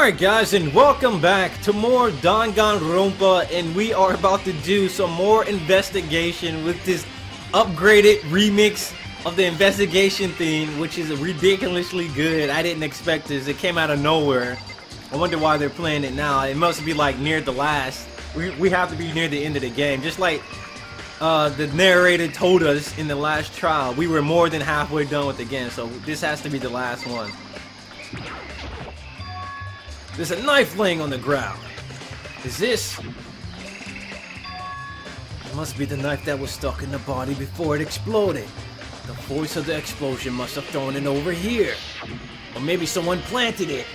Alright guys, and welcome back to more Dangan Ronpa, and we are about to do some more investigation with this upgraded remix of the investigation theme, which is ridiculously good. I didn't expect this. It came out of nowhere. I wonder why they're playing it now. It must be like near the last. We have to be near the end of the game. Just like the narrator told us in the last trial, we were more than halfway done with the game, so this has to be the last one. There's a knife laying on the ground. Is this? It must be the knife that was stuck in the body before it exploded. The force of the explosion must have thrown it over here. Or maybe someone planted it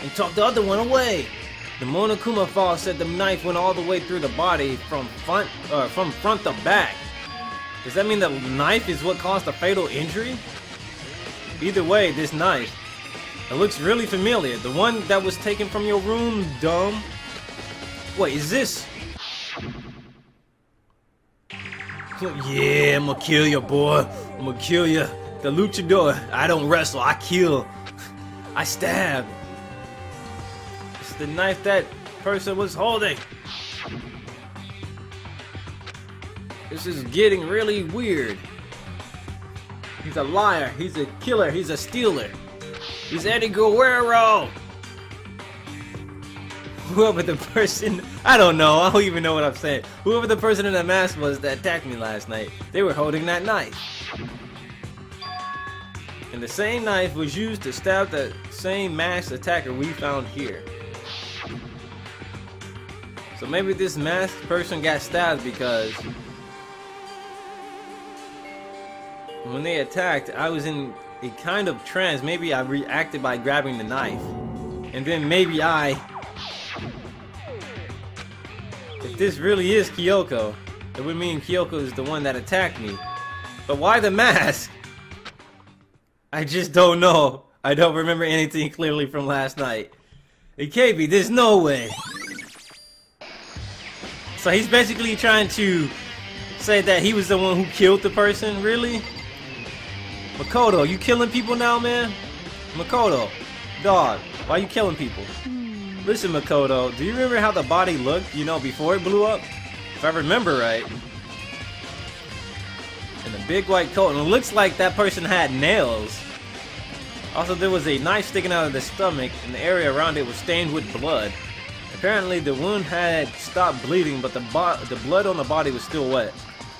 and took the other one away. The Monokuma file said the knife went all the way through the body from front to back. Does that mean the knife is what caused the fatal injury? Either way, this knife, it looks really familiar. The one that was taken from your room, dumb. Wait, is this? Yeah, I'm gonna kill you, boy. I'm gonna kill you. The luchador. I don't wrestle, I kill. I stab. It's the knife that person was holding. This is getting really weird. He's a liar. He's a killer. He's a stealer. He's Eddie Guerrero! Whoever the person... I don't know. I don't even know what I'm saying. Whoever the person in the mask was that attacked me last night, they were holding that knife. And the same knife was used to stab the same masked attacker we found here. So maybe this masked person got stabbed because... when they attacked, I was in a kind of trance. Maybe I reacted by grabbing the knife, and then maybe if this really is Kyoko, it would mean Kyoko is the one that attacked me. But why the mask? I just don't know. I don't remember anything clearly from last night. It can't be. There's no way. So he's basically trying to say that he was the one who killed the person, really? Makoto, you killing people now, man? Makoto, dog, why you killing people? Listen, Makoto, do you remember how the body looked, you know, before it blew up? If I remember right. And the big white coat, and it looks like that person had nails. Also, there was a knife sticking out of the stomach, and the area around it was stained with blood. Apparently, the wound had stopped bleeding, but the blood on the body was still wet.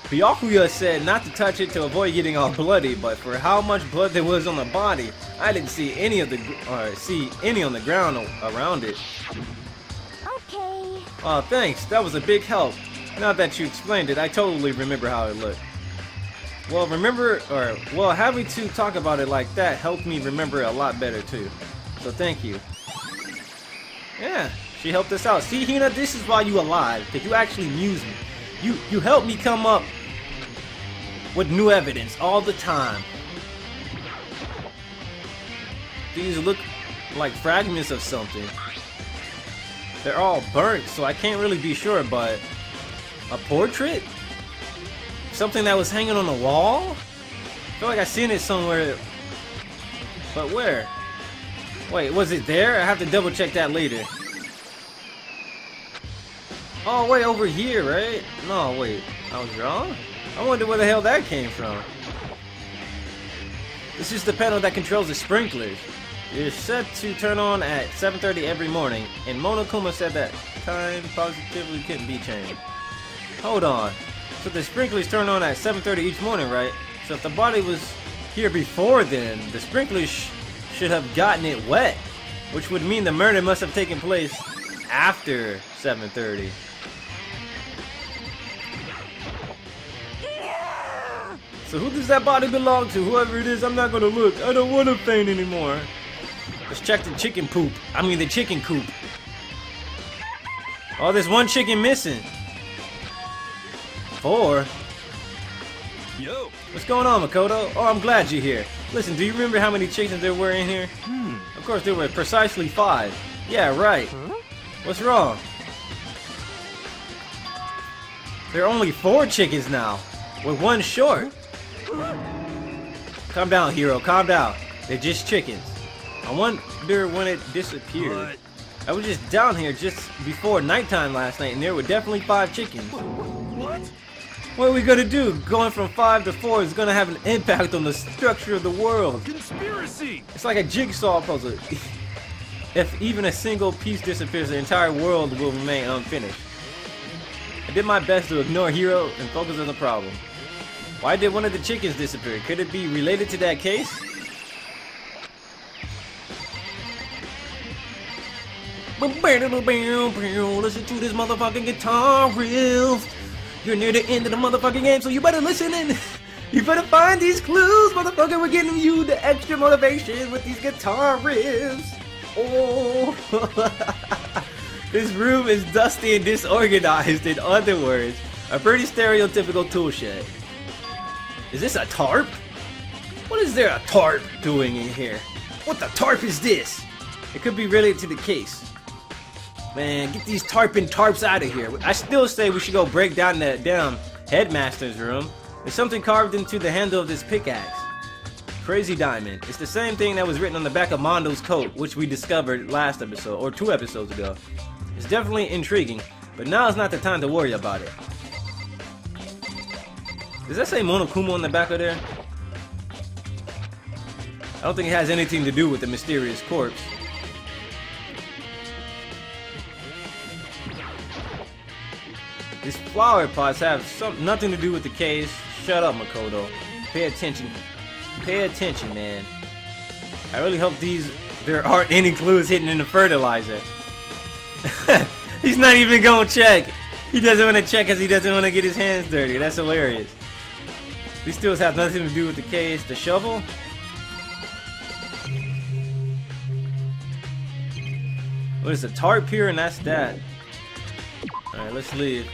Byakuya said not to touch it to avoid getting all bloody, but for how much blood there was on the body, I didn't see any on the ground around it. Okay. Oh, thanks. That was a big help. Now that you explained it, I totally remember how it looked. Well, having to talk about it like that helped me remember it a lot better too. So thank you. Yeah, she helped us out. See, Hina, this is why you alive, because you actually amuse me. You help me come up with new evidence all the time. These look like fragments of something. They're all burnt, so I can't really be sure, but a portrait? Something that was hanging on the wall? I feel like I've seen it somewhere. But where? Wait, was it there? I have to double check that later. Oh, wait, over here, right? No, wait, I was wrong? I wonder where the hell that came from. This is the panel that controls the sprinklers. It's set to turn on at 7:30 every morning, and Monokuma said that time positively couldn't be changed. Hold on. So the sprinklers turn on at 7:30 each morning, right? So if the body was here before then, the sprinklers should have gotten it wet, which would mean the murder must have taken place after 7:30. So who does that body belong to? Whoever it is, I'm not gonna look. I don't want to faint anymore. Let's check the chicken poop. I mean the chicken coop. Oh, there's one chicken missing. 4. Yo. What's going on, Makoto? Oh, I'm glad you're here. Listen, do you remember how many chickens there were in here? Of course, there were precisely 5. Yeah, right. What's wrong? There are only 4 chickens now, with 1 short. Calm down, hero. Calm down. They're just chickens. I wonder when it disappeared. I was just down here just before nighttime last night, and there were definitely 5 chickens. What? What are we gonna do? Going from 5 to 4 is gonna have an impact on the structure of the world. Conspiracy! It's like a jigsaw puzzle. If even a single piece disappears, the entire world will remain unfinished. I did my best to ignore Hero and focus on the problem. Why did one of the chickens disappear? Could it be related to that case? Listen to this motherfucking guitar riff. You're near the end of the motherfucking game, so you better listen in. You better find these clues, motherfucker. We're getting you the extra motivation with these guitar riffs. Oh, this room is dusty and disorganized. In other words, a pretty stereotypical tool shed. Is this a tarp? What is there a tarp doing in here? What the tarp is this? It could be related to the case. Man, get these tarps out of here. I still say we should go break down that damn headmaster's room. There's something carved into the handle of this pickaxe. Crazy diamond. It's the same thing that was written on the back of Mondo's coat, which we discovered last episode, or 2 episodes ago. It's definitely intriguing, but now is not the time to worry about it. Does that say Monokuma on the back of there? I don't think it has anything to do with the mysterious corpse. These flower pots have nothing to do with the case. Shut up, Makoto. Pay attention. Pay attention, man. I really hope there aren't any clues hidden in the fertilizer. He's not even gonna check. He doesn't want to check because he doesn't want to get his hands dirty. That's hilarious. These tools have nothing to do with the case. The shovel? What is a tarp here, and that's that. Alright, let's leave.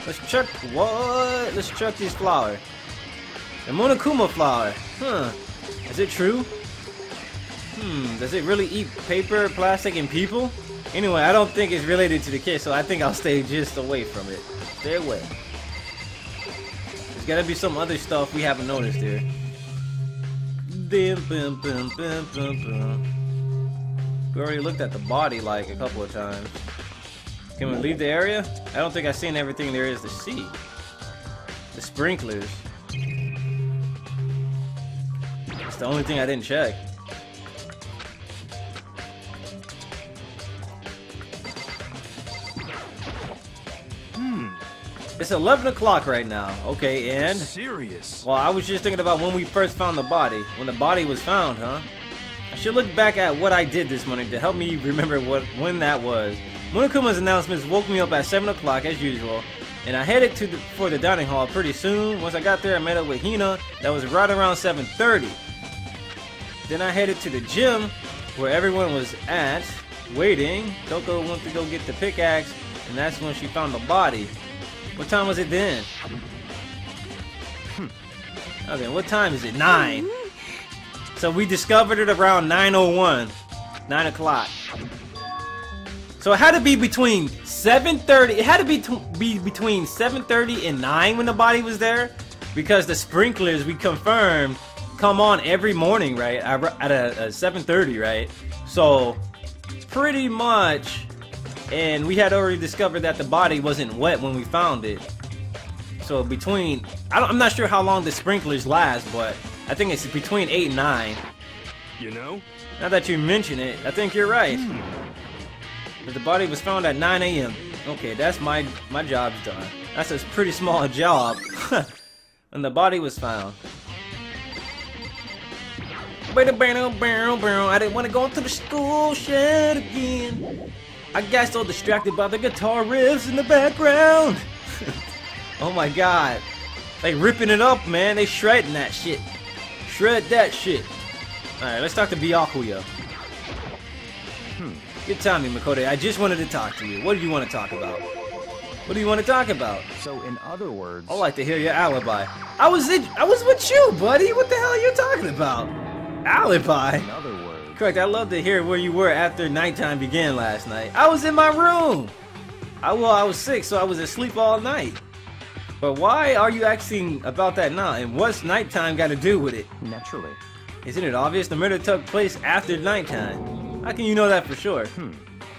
Let's check what? Let's check this flower. The Monokuma flower. Huh. Is it true? Does it really eat paper, plastic, and people? Anyway, I don't think it's related to the case, so I think I'll stay just away from it. Stay away. There's gotta be some other stuff we haven't noticed here. We already looked at the body like a couple of times. Can we leave the area? I don't think I've seen everything there is to see. The sprinklers. That's the only thing I didn't check. It's 11 o'clock right now. Okay, and? Serious? Well, I was just thinking about when we first found the body. When the body was found, huh? I should look back at what I did this morning to help me remember when that was. Monokuma's announcements woke me up at 7 o'clock as usual, and I headed for the dining hall pretty soon. Once I got there, I met up with Hina. That was right around 7:30. Then I headed to the gym, where everyone was at, waiting. Kyoko went to go get the pickaxe, and that's when she found the body. What time was it then? Okay, what time is it? 9. So we discovered it around 9:01. 9 o'clock. So it had to be between 7:30. It had to be between 7:30 and 9 when the body was there, because the sprinklers, we confirmed, come on every morning, right? At 7:30, right? So pretty much, and we had already discovered that the body wasn't wet when we found it. So between, I'm not sure how long the sprinklers last, but I think it's between 8 and 9. You know? Now that you mention it, I think you're right. But the body was found at 9 a.m. Okay, that's my job's done. That's a pretty small job. And the body was found. I didn't want to go into the school shed again. I got so distracted by the guitar riffs in the background. Oh my god. They ripping it up, man. They shredding that shit. Shred that shit. Alright, let's talk to Byakuya. Good timing, Makoto. I just wanted to talk to you. What do you want to talk about? What do you want to talk about? So, in other words... I'd like to hear your alibi. I was with you, buddy. What the hell are you talking about? Alibi? In other words... Correct, I love to hear where you were after nighttime began last night. I was in my room! I was sick, so I was asleep all night. But why are you asking about that now? And what's nighttime got to do with it? Naturally. Isn't it obvious the murder took place after nighttime? How can you know that for sure?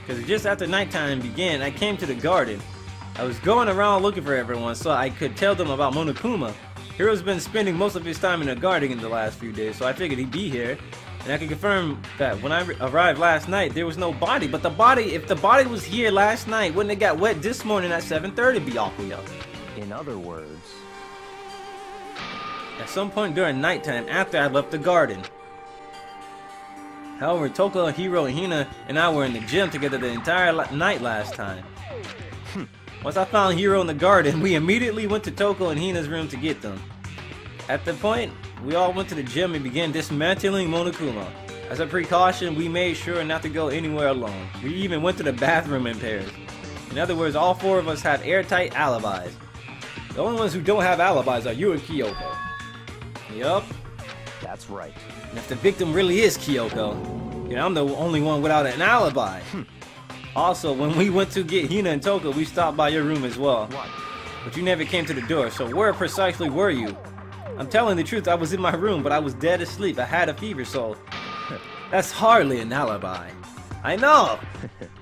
Because just after nighttime began, I came to the garden. I was going around looking for everyone so I could tell them about Monokuma. Hero's been spending most of his time in the garden in the last few days, so I figured he'd be here. And I can confirm that when I arrived last night, there was no body. But the body, if the body was here last night, wouldn't it got wet this morning at 7:30, Byakuya? In other words... At some point during nighttime after I left the garden. However, Toko, Hiro, and Hina and I were in the gym together the entire night last time. Once I found Hiro in the garden, we immediately went to Toko and Hina's room to get them. At the point, we all went to the gym and began dismantling Monokuma. As a precaution, we made sure not to go anywhere alone. We even went to the bathroom in pairs. In other words, all four of us have airtight alibis. The only ones who don't have alibis are you and Kyoko. Yup. That's right. And if the victim really is Kyoko, then I'm the only one without an alibi. Also, when we went to get Hina and Toko, we stopped by your room as well. What? But you never came to the door, so where precisely were you? I'm telling the truth, I was in my room, but I was dead asleep. I had a fever, so... That's hardly an alibi. I know!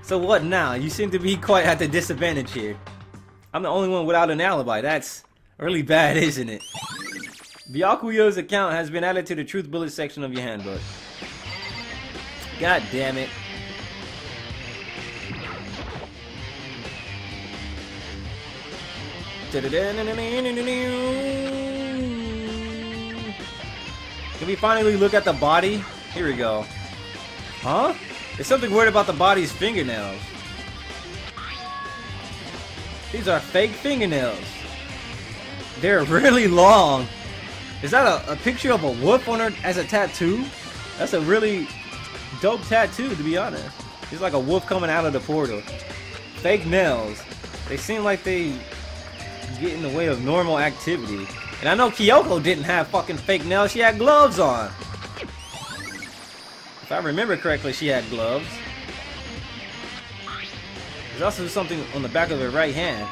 So what now? You seem to be quite at the disadvantage here. I'm the only one without an alibi. That's really bad, isn't it? Byakuya's account has been added to the truth bullet section of your handbook. God damn it. Can we finally look at the body? Here we go. Huh? There's something weird about the body's fingernails. These are fake fingernails. They're really long. Is that a picture of a wolf on her as a tattoo? That's a really dope tattoo, to be honest. It's like a wolf coming out of the portal. Fake nails. They seem like they get in the way of normal activity. And I know Kyoko didn't have fucking fake nails. She had gloves on. If I remember correctly, she had gloves. There's also something on the back of her right hand.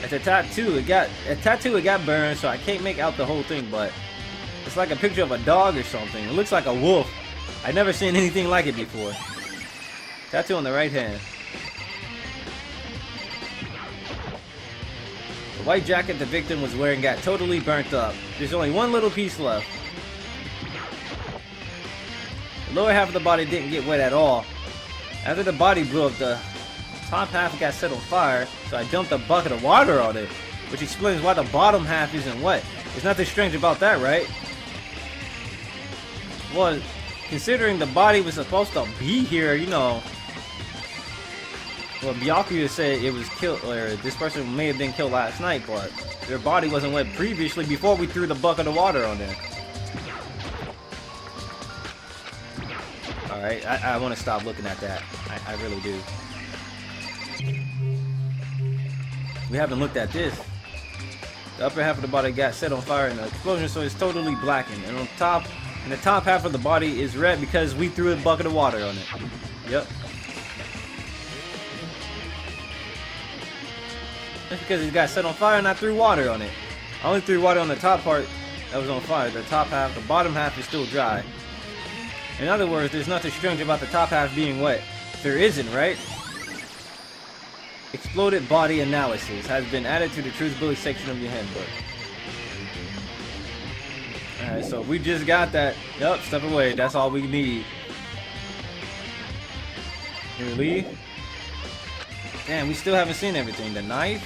At the tattoo, it got burned, so I can't make out the whole thing, but it's like a picture of a dog or something. It looks like a wolf. I've never seen anything like it before. Tattoo on the right hand. The white jacket the victim was wearing got totally burnt up. There's only one little piece left. The lower half of the body didn't get wet at all. After the body blew up, the top half got set on fire, so I dumped a bucket of water on it, which explains why the bottom half isn't wet. There's nothing strange about that, right? Well, considering the body was supposed to be here, you know. Well, Byakuya said it was killed, or this person may have been killed last night, but their body wasn't wet previously before we threw the bucket of water on there. Alright, I want to stop looking at that. I really do. We haven't looked at this. The upper half of the body got set on fire in the explosion, so it's totally blackened. And the top half of the body is red because we threw a bucket of water on it. Yep. That's because it got set on fire and I threw water on it. I only threw water on the top part that was on fire. The top half, the bottom half is still dry. In other words, there's nothing strange about the top half being wet. There isn't, right? Exploded body analysis has been added to the truth bullet section of your handbook. Alright, so we just got that. Yup, step away. That's all we need. Can we leave? Damn, we still haven't seen everything. The knife?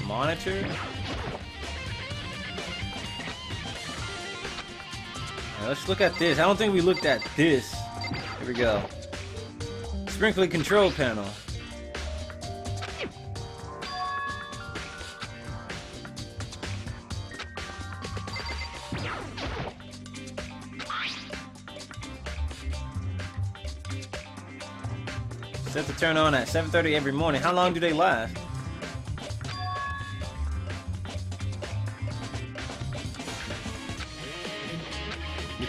Monitor? Now let's look at this. I don't think we looked at this. Here we go. Sprinkler control panel. Set to turn on at 7:30 every morning. How long do they last?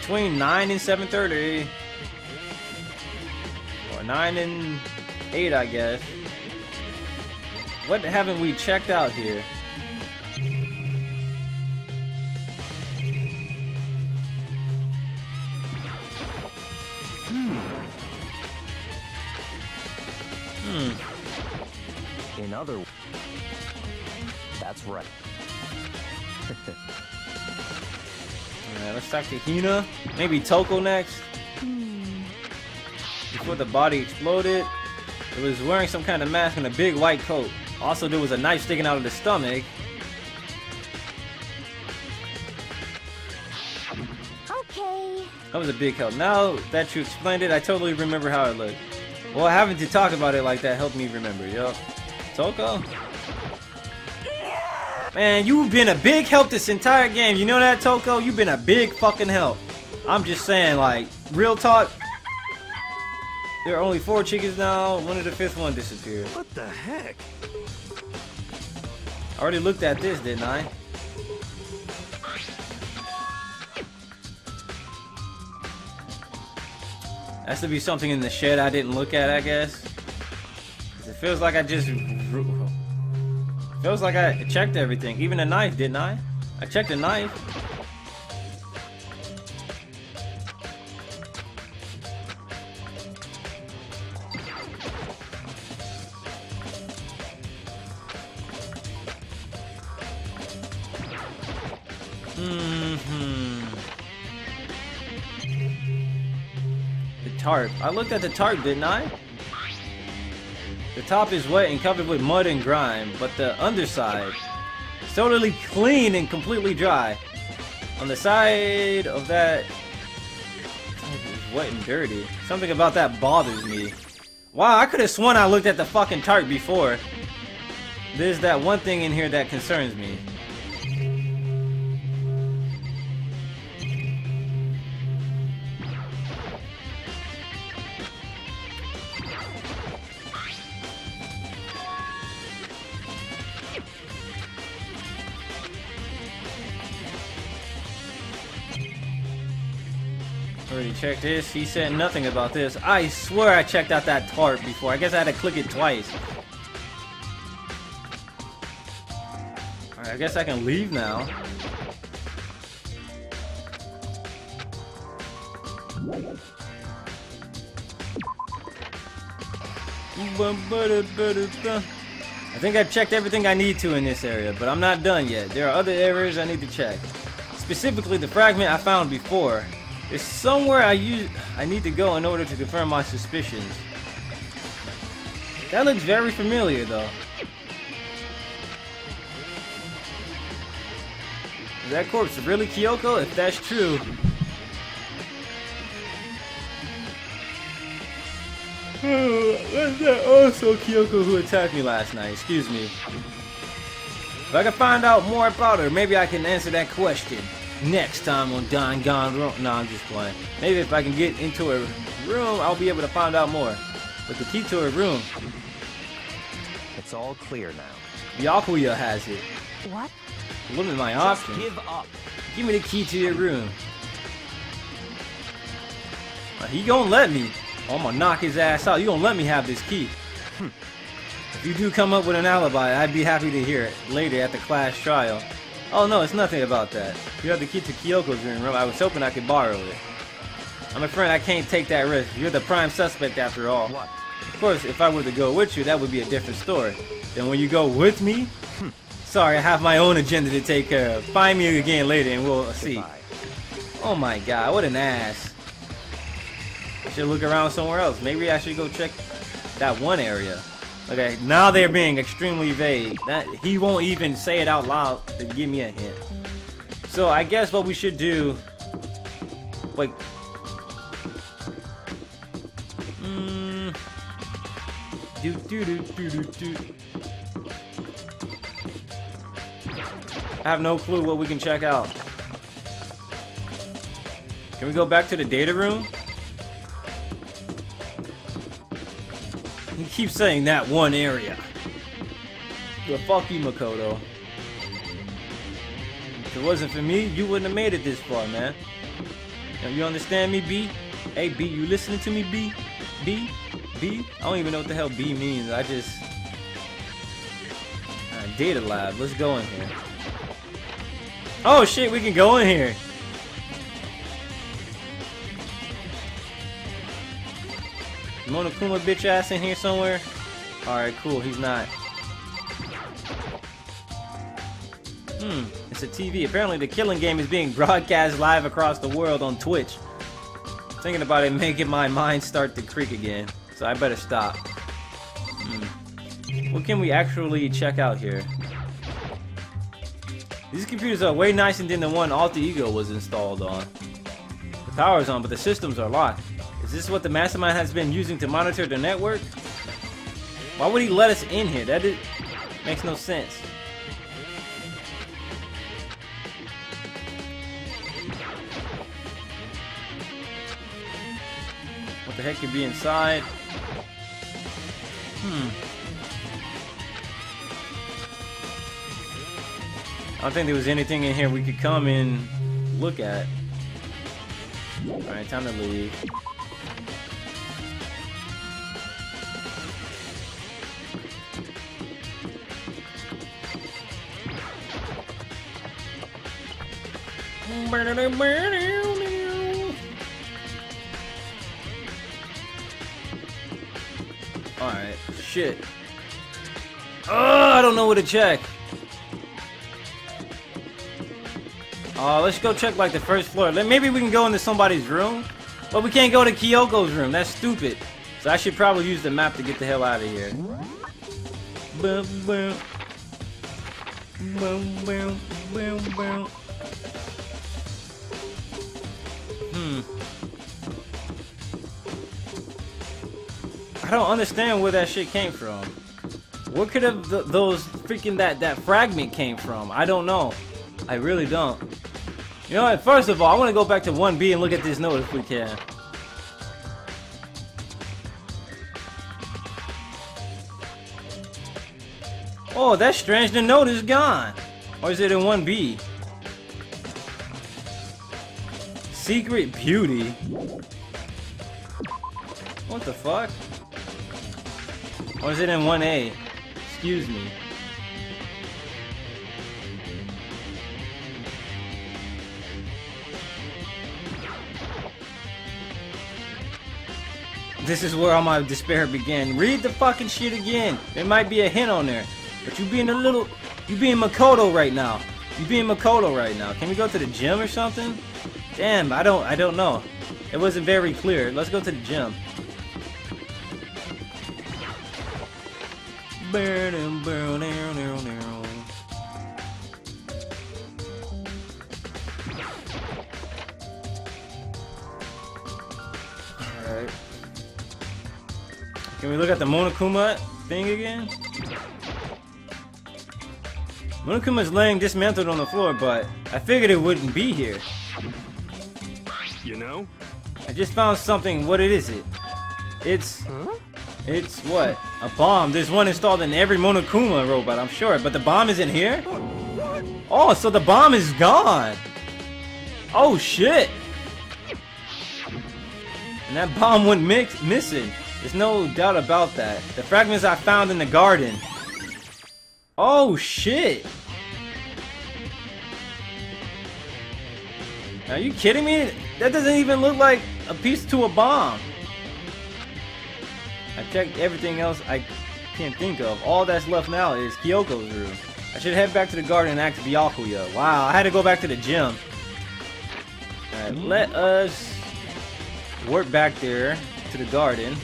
between 9 and 7:30. Or 9 and 8, I guess. What haven't we checked out here? In other words, that's right. Alright, let's talk to Hina. Maybe Toko next. Before the body exploded, it was wearing some kind of mask and a big white coat. Also, there was a knife sticking out of the stomach. Okay. That was a big help. Now that you explained it, I totally remember how it looked. Well, having to talk about it like that helped me remember. Yup. Toko? Man, you've been a big help this entire game. You know that, Toko? You've been a big fucking help. I'm just saying, like, real talk. There are only 4 chickens now. One of the 5th one disappeared. What the heck? I already looked at this, didn't I? Has to be something in the shed I didn't look at, I guess. It feels like I just... Feels like I checked everything. Even the knife, didn't I? I checked the knife. The tarp. I looked at the tarp, didn't I? The top is wet and covered with mud and grime, but the underside is totally clean and completely dry. On the side of that, it's wet and dirty. Something about that bothers me. Wow, I could have sworn I looked at the fucking tarp before. There's that one thing in here that concerns me. Already checked this. He said nothing about this. I swear I checked out that tarp before. I guess I had to click it twice. Alright, I guess I can leave now. I think I've checked everything I need to in this area, but I'm not done yet. There are other areas I need to check. Specifically, the fragment I found before. There's somewhere I need to go in order to confirm my suspicions. That looks very familiar, though. Is that corpse really Kyoko? If that's true... Was that also Kyoko who attacked me last night? Excuse me. If I can find out more about her, maybe I can answer that question next time on Dangan Ronpa. No, I'm just playing. Maybe if I can get into her room, I'll be able to find out more. But the key to her room... It's all clear now. Byakuya has it. What? Limit my Just options. give up. Give me the key to your room. He gonna let me. I'm gonna knock his ass out. You gonna let me have this key. If you do come up with an alibi, I'd be happy to hear it later at the class trial. Oh no, it's nothing about that. You have the key to Kyoko's room. I was hoping I could borrow it. I'm afraid I can't take that risk. You're the prime suspect after all. What? Of course, if I were to go with you, that would be a different story. Then when you go with me, sorry, I have my own agenda to take care of. Find me again later and we'll see. Goodbye. Oh my god, what an ass. I should look around somewhere else. Maybe I should go check that one area. Okay, now they're being extremely vague. That he won't even say it out loud to give me a hint. So I guess what we should do... Wait. I have no clue what we can check out. Can we go back to the data room? He keeps saying that one area. Well, fuck you, Makoto. If it wasn't for me, you wouldn't have made it this far, man. You understand me, B? Hey, B, you listening to me, B? B? B? I don't even know what the hell B means. I just... Data lab. Let's go in here. Oh, shit, we can go in here. Monokuma bitch ass in here somewhere? Alright, cool. He's not. It's a TV. Apparently the killing game is being broadcast live across the world on Twitch. Thinking about it making my mind start to creak again. So I better stop. What can we actually check out here? These computers are way nicer than the one Alter Ego was installed on. The power's on, but the systems are locked. Is this what the mastermind has been using to monitor the network? Why would he let us in here? That makes no sense. What the heck could be inside? I don't think there was anything in here we could come and look at. Alright, time to leave. Alright, shit. Oh, I don't know what to check. Let's go check like the first floor. Maybe we can go into somebody's room. But we can't go to Kyoko's room. That's stupid. So I should probably use the map to get the hell out of here. Boom, boom. Boom, boom, boom, boom. I don't understand where that shit came from. Where could have those freaking that fragment came from? I don't know. I really don't. You know what? First of all, I want to go back to 1B and look at this note if we can. Oh, that's strange. The note is gone. Or is it in 1B? Secret beauty? What the fuck? Or is it in 1A? Excuse me. This is where all my despair began. Read the fucking shit again. There might be a hint on there. But you being Makoto right now. You being Makoto right now. Can we go to the gym or something? Damn, I don't know. It wasn't very clear. Let's go to the gym. Alright. Can we look at the Monokuma thing again? Monokuma's laying dismantled on the floor, but I figured it wouldn't be here. You know? I just found something. What is it? It's what? A bomb. There's one installed in every Monokuma robot, I'm sure. But the bomb isn't here? Oh, so the bomb is gone. Oh, shit. And that bomb went missing. There's no doubt about that. The fragments I found in the garden. Oh, shit. Are you kidding me? That doesn't even look like a piece to a bomb. I checked everything else I can't think of. All that's left now is Kyoko's room. I should head back to the garden and ask Byakuya. Wow, I had to go back to the gym. Alright, let us work back there to the garden.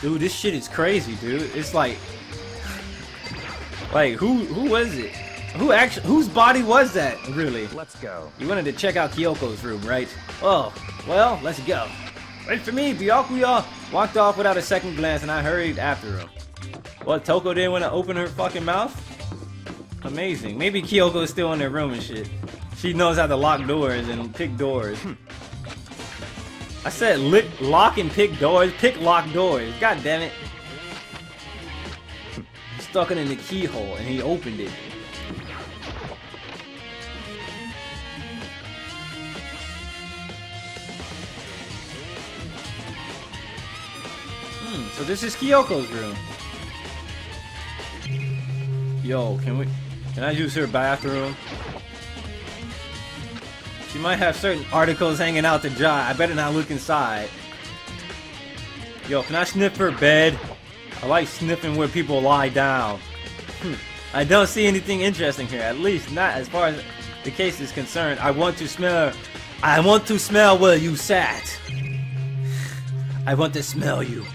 Dude, this shit is crazy, dude. It's like who was it? Whose body was that, really? Let's go. You wanted to check out Kyoko's room, right? Oh, well, let's go. Wait for me, Byakuya walked off without a second glance and I hurried after him. What, Toko didn't want to open her fucking mouth? Amazing. Maybe Kyoko is still in their room and shit. She knows how to lock doors and pick doors. I said lock and pick doors. Pick lock doors. God damn it. stuck it in the keyhole, and he opened it. So this is Kyoko's room. Yo, can I use her bathroom? She might have certain articles hanging out to dry. I better not look inside. Yo, can I sniff her bed? I like sniffing where people lie down. I don't see anything interesting here, at least not as far as the case is concerned. I want to smell where you sat. I want to smell you.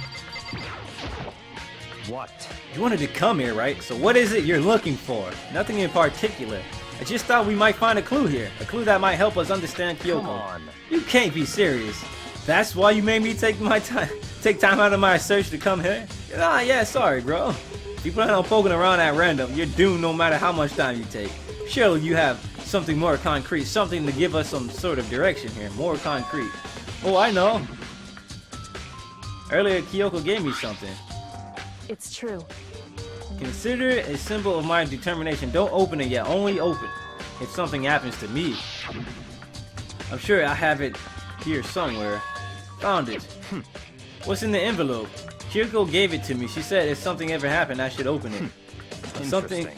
What? You wanted to come here, right? So what is it you're looking for? Nothing in particular. I just thought we might find a clue here. A clue that might help us understand Kyoko. Come on. You can't be serious. That's why you made me take time out of my search to come here? Ah, yeah, sorry, bro. If you plan on poking around at random, you're doomed no matter how much time you take. Surely you have something more concrete, something to give us some sort of direction here. More concrete. Oh, I know. Earlier, Kyoko gave me something. It's true. Consider it a symbol of my determination. Don't open it yet. Only open if something happens to me. I'm sure I have it here somewhere. Found it. What's in the envelope? Kyoko gave it to me. She said if something ever happened, I should open it. Something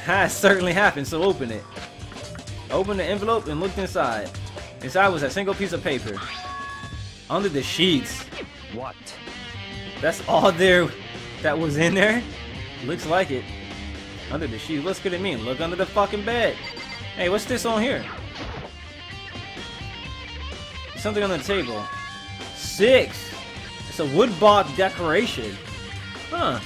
has certainly happened, so open it. Open the envelope and looked inside. Inside was a single piece of paper. Under the sheets. What? That's all there that was in there? Looks like it. Under the sheets. What could it mean? Look under the fucking bed. Hey, what's this on here? Something on the table. 6. It's a wood block decoration. Huh.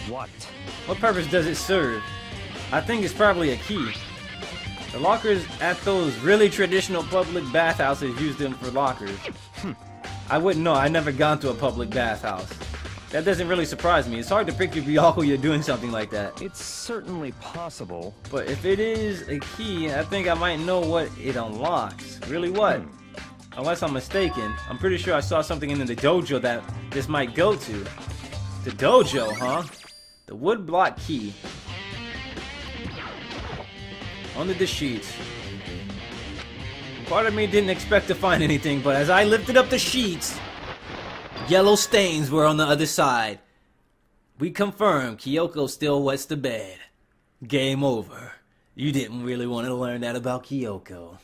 What purpose does it serve? I think it's probably a key. The lockers at those really traditional public bathhouses use them for lockers. I wouldn't know. I never gone to a public bathhouse. That doesn't really surprise me. It's hard to picture Kyoko you're doing something like that. It's certainly possible. But if it is a key, I think I might know what it unlocks. Really what? Unless I'm mistaken. I'm pretty sure I saw something in the dojo that this might go to. The dojo, huh? The wood block key. Under the sheets. Part of me didn't expect to find anything, but as I lifted up the sheets, yellow stains were on the other side. We confirmed Kyoko still wets the bed. Game over. You didn't really want to learn that about Kyoko.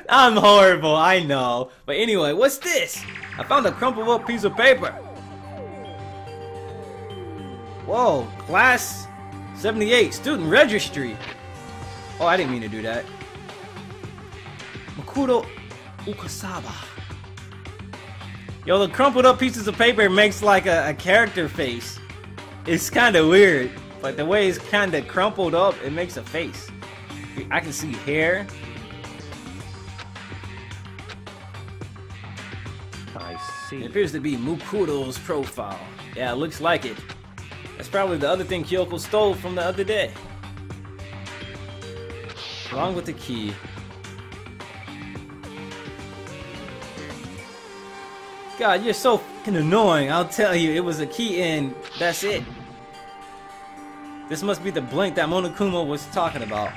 I'm horrible, I know. But anyway, what's this? I found a crumpled up piece of paper. Whoa, class 78, student registry. Oh, I didn't mean to do that. Makuro Ukasaba. Yo, the crumpled up pieces of paper makes like a character face. It's kind of weird, but the way it's kind of crumpled up, it makes a face. I can see hair. I see. It appears to be Mukuro's profile. Yeah, it looks like it. That's probably the other thing Kyoko stole from the other day. Along with the key. God, you're so fucking annoying. I'll tell you, it was a key and that's it. This must be the blink that Monokuma was talking about.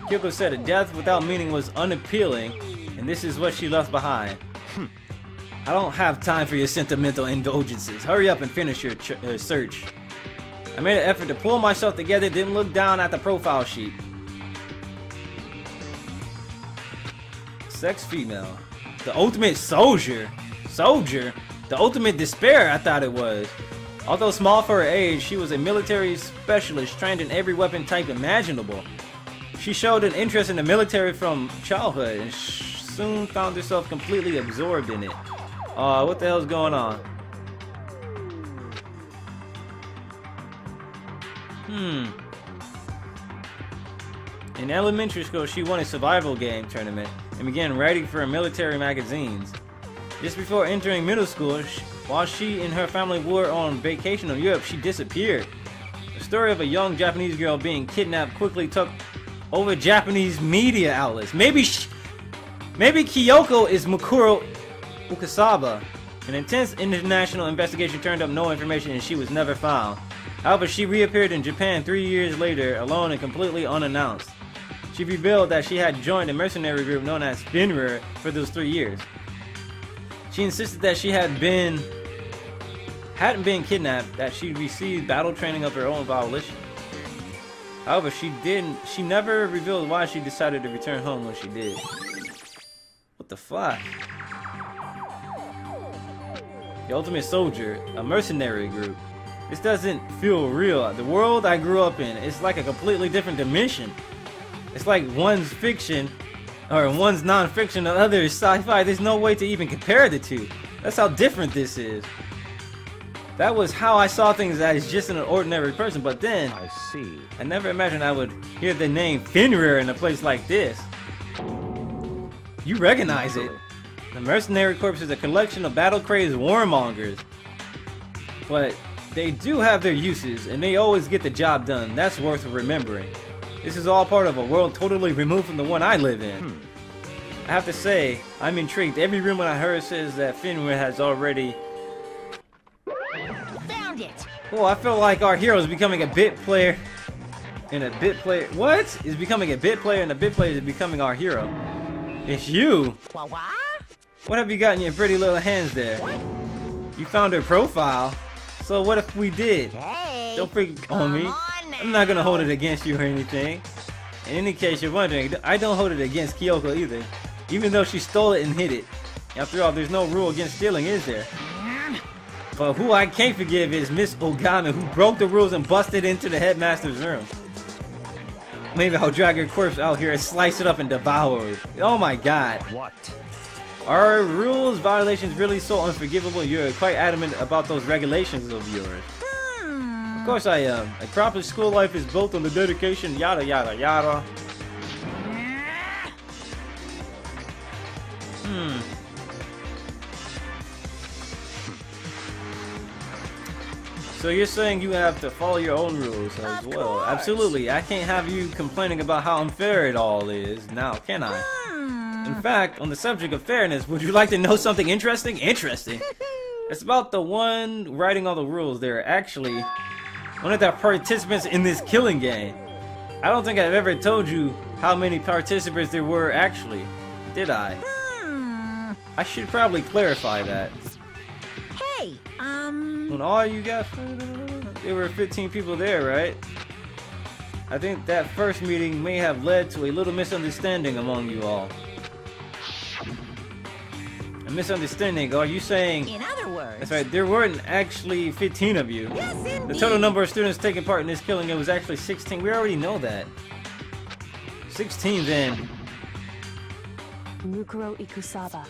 Kyoko said a death without meaning was unappealing, and this is what she left behind. I don't have time for your sentimental indulgences. Hurry up and finish your search. I made an effort to pull myself together, didn't look down at the profile sheet. Sex female. The ultimate soldier. Soldier? The ultimate despair, I thought it was. Although small for her age, she was a military specialist trained in every weapon type imaginable. She showed an interest in the military from childhood and soon found herself completely absorbed in it. What the hell's going on? In elementary school, she won a survival game tournament and began writing for military magazines. Just before entering middle school, while she and her family were on vacation in Europe, she disappeared. The story of a young Japanese girl being kidnapped quickly took over Japanese media outlets. Maybe Kyoko is Makuro Ukasaba. An intense international investigation turned up no information and she was never found. However, she reappeared in Japan 3 years later, alone and completely unannounced. She revealed that she had joined a mercenary group known as Finrir for those 3 years. She insisted that she hadn't been kidnapped, that she received battle training of her own volition. However, she never revealed why she decided to return home when she did. What the fuck? The Ultimate Soldier, a mercenary group. This doesn't feel real. The world I grew up in, it's like a completely different dimension. It's like one's fiction, or one's non-fiction, the other is sci-fi. There's no way to even compare the two. That's how different this is. That was how I saw things as just an ordinary person, but then I see. I never imagined I would hear the name Finrir in a place like this. You recognize it. The Mercenary Corps is a collection of battle-crazed warmongers. But they do have their uses, and they always get the job done. That's worth remembering. This is all part of a world totally removed from the one I live in. I have to say, I'm intrigued. Every rumor I heard says that Finrir has already... Found it! Oh, I feel like our hero is becoming a bit player. And a bit player... What? Is becoming a bit player, and the bit player is becoming our hero. It's you! What? What have you got in your pretty little hands there? You found her profile. So what if we did? Hey! Don't freak on me. I'm not gonna hold it against you or anything. In any case, you're wondering, I don't hold it against Kyoko either. Even though she stole it and hid it. After all, there's no rule against stealing, is there? But who I can't forgive is Miss Ogami, who broke the rules and busted into the headmaster's room. Maybe I'll drag her corpse out here and slice it up and devour it. Oh my god. What? Are rules violations really so unforgivable? You're quite adamant about those regulations of yours. Of course I am. A proper school life is built on the dedication, yada yada yada. So you're saying you have to follow your own rules as well? Absolutely. I can't have you complaining about how unfair it all is now, can I? In fact, on the subject of fairness, would you like to know something interesting? Interesting. It's about the one writing all the rules. They're actually one of the participants in this killing game. I don't think I've ever told you how many participants there were actually. Did I? I should probably clarify that. Hey, When all you got, there were 15 people there, right? I think that first meeting may have led to a little misunderstanding among you all. A misunderstanding? Are you saying... in other words... That's right, there weren't actually 15 of you. Yes, indeed. The total number of students taking part in this killing it was actually 16. We already know that. 16 then. Mukuro Ikusaba,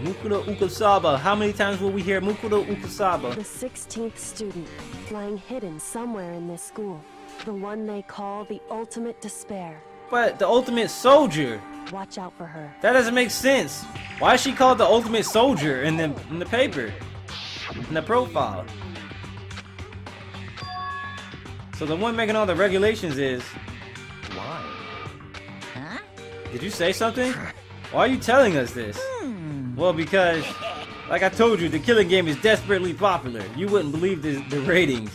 Mukuro Ukasaba. How many times will we hear Mukuro Ukasaba? the 16th student, lying hidden somewhere in this school. The one they call the Ultimate Despair. But the Ultimate Soldier. Watch out for her. That doesn't make sense. Why is she called the Ultimate Soldier in the paper? In the profile. So the one making all the regulations is... Why? Huh? Did you say something? Why are you telling us this? Well, because, like I told you, the killing game is desperately popular. You wouldn't believe the ratings.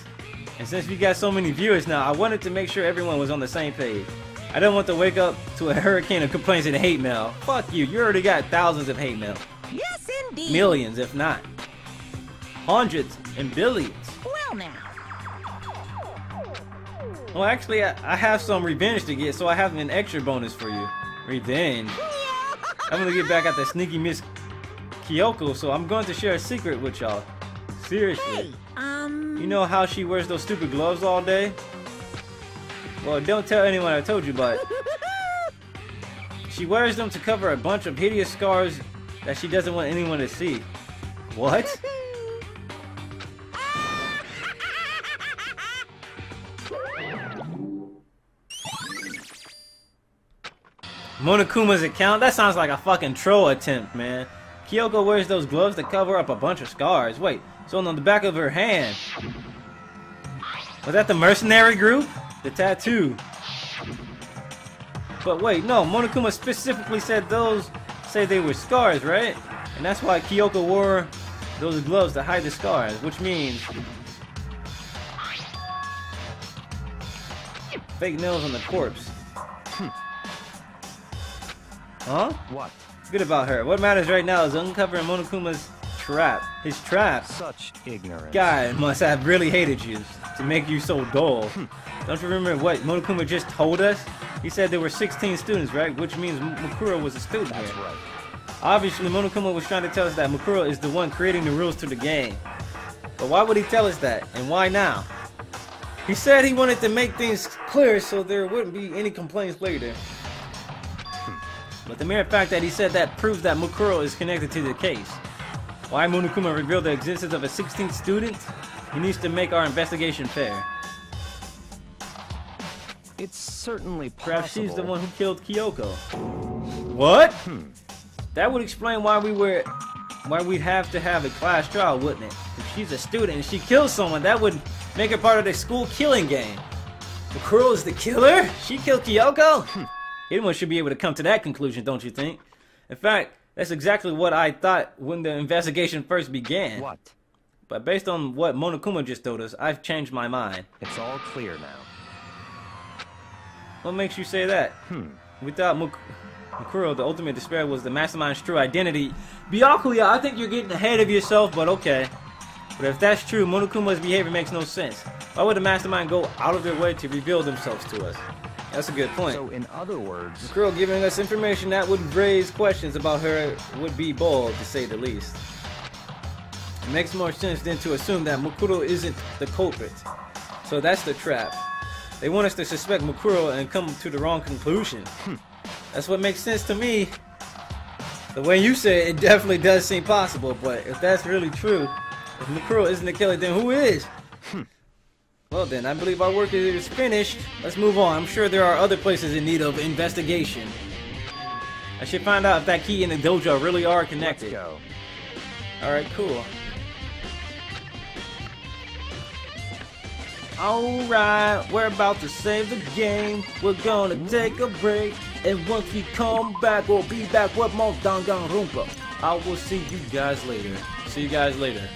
And since we got so many viewers now, I wanted to make sure everyone was on the same page. I don't want to wake up to a hurricane of complaints and hate mail. Fuck you, you already got thousands of hate mail. Yes, indeed. Millions, if not. Hundreds and billions. Well, now. Well, actually, I have some revenge to get, so I have an extra bonus for you. Revenge. I'm gonna get back at the sneaky Miss Kyoko, so I'm going to share a secret with y'all. Seriously. Hey, You know how she wears those stupid gloves all day? Well, don't tell anyone I told you, but she wears them to cover a bunch of hideous scars that she doesn't want anyone to see. What? Monokuma's account? That sounds like a fucking troll attempt, man. Kyoko wears those gloves to cover up a bunch of scars. Wait, so on the back of her hand. Was that the mercenary group? The tattoo. But wait, no, Monokuma specifically said those say they were scars, right? And that's why Kyoko wore those gloves to hide the scars, which means fake nails on the corpse. Huh? What? Forget about her. What matters right now is uncovering Monokuma's trap. His trap. Such ignorance. Guy must have really hated you to make you so dull. Don't you remember what Monokuma just told us? He said there were 16 students, right? Which means Mukuro was a student. That's here. right. Obviously, Monokuma was trying to tell us that Mukuro is the one creating the rules to the game. But why would he tell us that? And why now? He said he wanted to make things clear so there wouldn't be any complaints later. But the mere fact that he said that proves that Mukuro is connected to the case. Why Monokuma revealed the existence of a 16th student? He needs to make our investigation fair. It's certainly possible. Perhaps she's the one who killed Kyoko. What? That would explain why we'd have to have a class trial, wouldn't it? If she's a student and she kills someone, that would make her part of the school killing game. Mukuro is the killer? She killed Kyoko? Anyone should be able to come to that conclusion, don't you think? In fact, that's exactly what I thought when the investigation first began. What? But based on what Monokuma just told us, I've changed my mind. It's all clear now. What makes you say that? We thought Mukuro, the ultimate despair, was the mastermind's true identity. Byakuya, I think you're getting ahead of yourself, but okay. But if that's true, Monokuma's behavior makes no sense. Why would the mastermind go out of their way to reveal themselves to us? That's a good point. So, in other words, Mukuro giving us information that would raise questions about her would be bold, to say the least. It makes more sense than to assume that Mukuro isn't the culprit. So that's the trap. They want us to suspect Mukuro and come to the wrong conclusion. That's what makes sense to me. The way you say it, it definitely does seem possible, but if that's really true, if Mukuro isn't the killer, then who is? Well then, I believe our work is finished. Let's move on. I'm sure there are other places in need of investigation. I should find out if that key and the dojo really are connected. let's go. Alright, cool. Alright, we're about to save the game. We're gonna take a break. And once we come back, we'll be back with more Dangan Ronpa. I will see you guys later. See you guys later.